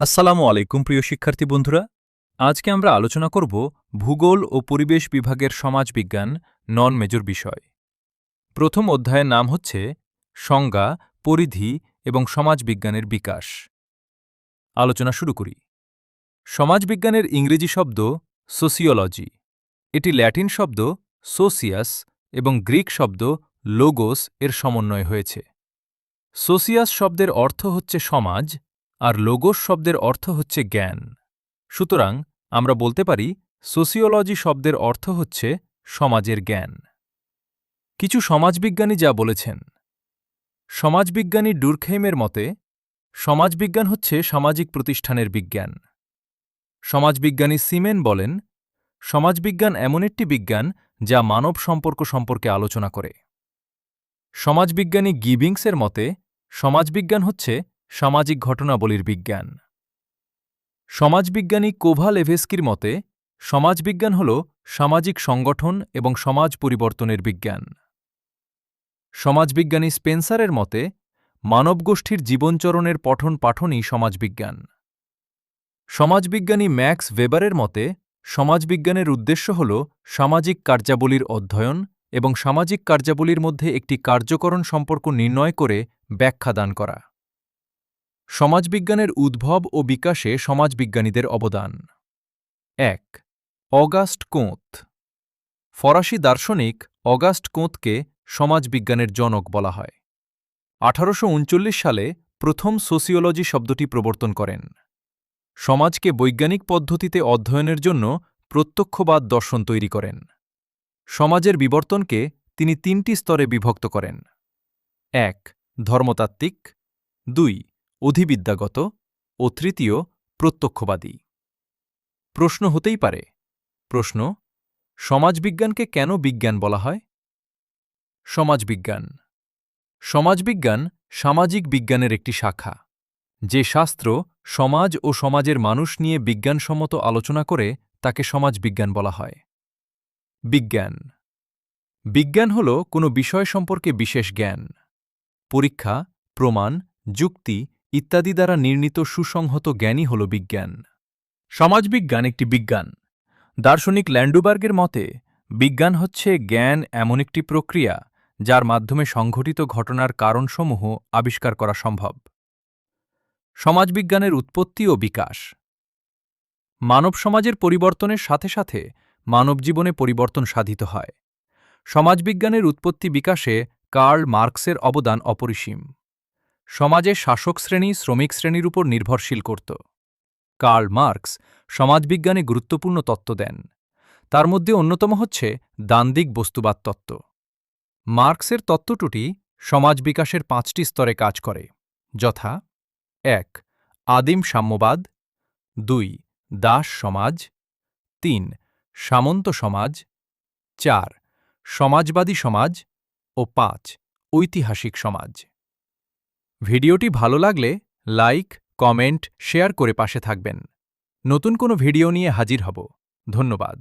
আসসালামু আলাইকুম প্রিয় শিক্ষার্থী বন্ধুরা। আজকে আমরা আলোচনা করব ভূগোল ও পরিবেশ বিভাগের সমাজবিজ্ঞান নন মেজর বিষয়। প্রথম অধ্যায়ের নাম হচ্ছে সংজ্ঞা, পরিধি এবং সমাজবিজ্ঞানের বিকাশ। আলোচনা শুরু করি। সমাজবিজ্ঞানের ইংরেজি শব্দ সোসিওলজি। এটি ল্যাটিন শব্দ সোসিয়াস এবং গ্রিক শব্দ লোগোস এর সমন্বয় হয়েছে। সোসিয়াস শব্দের অর্থ হচ্ছে সমাজ আর লোগোস শব্দের অর্থ হচ্ছে জ্ঞান। সুতরাং আমরা বলতে পারি সোসিওলজি শব্দের অর্থ হচ্ছে সমাজের জ্ঞান। কিছু সমাজবিজ্ঞানী যা বলেছেন। সমাজবিজ্ঞানী ডুরখেইমের মতে সমাজবিজ্ঞান হচ্ছে সামাজিক প্রতিষ্ঠানের বিজ্ঞান। সমাজবিজ্ঞানী সিমেন বলেন সমাজবিজ্ঞান এমন একটি বিজ্ঞান যা মানব সম্পর্ক সম্পর্কে আলোচনা করে। সমাজবিজ্ঞানী গিবিংসের মতে সমাজবিজ্ঞান হচ্ছে সামাজিক ঘটনাবলীর বিজ্ঞান। সমাজবিজ্ঞানী কোভালেভস্কির মতে সমাজবিজ্ঞান হল সামাজিক সংগঠন এবং সমাজ পরিবর্তনের বিজ্ঞান। সমাজবিজ্ঞানী স্পেন্সারের মতে মানবগোষ্ঠীর জীবনচরণের পঠন পাঠনই সমাজবিজ্ঞান। সমাজবিজ্ঞানী ম্যাক্স ওয়েবারের মতে সমাজবিজ্ঞানের উদ্দেশ্য হল সামাজিক কার্যাবলীর অধ্যয়ন এবং সামাজিক কার্যাবলীর মধ্যে একটি কার্যকরণ সম্পর্ক নির্ণয় করে ব্যাখ্যা দান করা। সমাজবিজ্ঞানের উদ্ভব ও বিকাশে সমাজবিজ্ঞানীদের অবদান। ১. অগাস্ট কোঁত। ফরাসি দার্শনিক অগাস্ট কোঁতকে সমাজবিজ্ঞানের জনক বলা হয়। ১৮৩৯ সালে প্রথম সোসিওলজি শব্দটি প্রবর্তন করেন। সমাজকে বৈজ্ঞানিক পদ্ধতিতে অধ্যয়নের জন্য প্রত্যক্ষবাদ দর্শন তৈরি করেন। সমাজের বিবর্তনকে তিনি তিনটি স্তরে বিভক্ত করেন। ১. ধর্মতাত্ত্বিক, ২. অধিবিদ্যাগত ও তৃতীয় প্রত্যক্ষবাদী। প্রশ্ন হতেই পারে। প্রশ্ন: সমাজবিজ্ঞানকে কেন বিজ্ঞান বলা হয়? সমাজবিজ্ঞান। সমাজবিজ্ঞান সামাজিক বিজ্ঞানের একটি শাখা। যে শাস্ত্র সমাজ ও সমাজের মানুষ নিয়ে বিজ্ঞানসম্মত আলোচনা করে তাকে সমাজবিজ্ঞান বলা হয়। বিজ্ঞান। বিজ্ঞান হল কোনো বিষয় সম্পর্কে বিশেষ জ্ঞান। পরীক্ষা, প্রমাণ, যুক্তি ইত্যাদি দ্বারা নির্ণীত সুসংহত জ্ঞানই হল বিজ্ঞান। সমাজবিজ্ঞান একটি বিজ্ঞান। দার্শনিক ল্যান্ডুবার্গের মতে বিজ্ঞান হচ্ছে জ্ঞান এমন একটি প্রক্রিয়া যার মাধ্যমে সংঘটিত ঘটনার কারণসমূহ আবিষ্কার করা সম্ভব। সমাজবিজ্ঞানের উৎপত্তি ও বিকাশ। মানব সমাজের পরিবর্তনের সাথে সাথে মানবজীবনে পরিবর্তন সাধিত হয়। সমাজবিজ্ঞানের উৎপত্তি বিকাশে কার্ল মার্কসের অবদান অপরিসীম। সমাজে শাসক শ্রেণী শ্রমিক শ্রেণীর উপর নির্ভরশীল করত। কার্ল মার্কস সমাজবিজ্ঞানে গুরুত্বপূর্ণ তত্ত্ব দেন। তার মধ্যে অন্যতম হচ্ছে দ্বান্দ্বিক বস্তুবাদ তত্ত্ব। মার্কসের তত্ত্বটি সমাজ বিকাশের ৫টি স্তরে কাজ করে, যথা: ১. আদিম সাম্যবাদ, ২. দাস সমাজ, ৩. সামন্ত সমাজ, ৪. সমাজবাদী সমাজ ও ৫. ঐতিহাসিক সমাজ। ভিডিওটি ভালো লাগলে লাইক, কমেন্ট, শেয়ার করে পাশে থাকবেন। নতুন কোনো ভিডিও নিয়ে হাজির হব। ধন্যবাদ।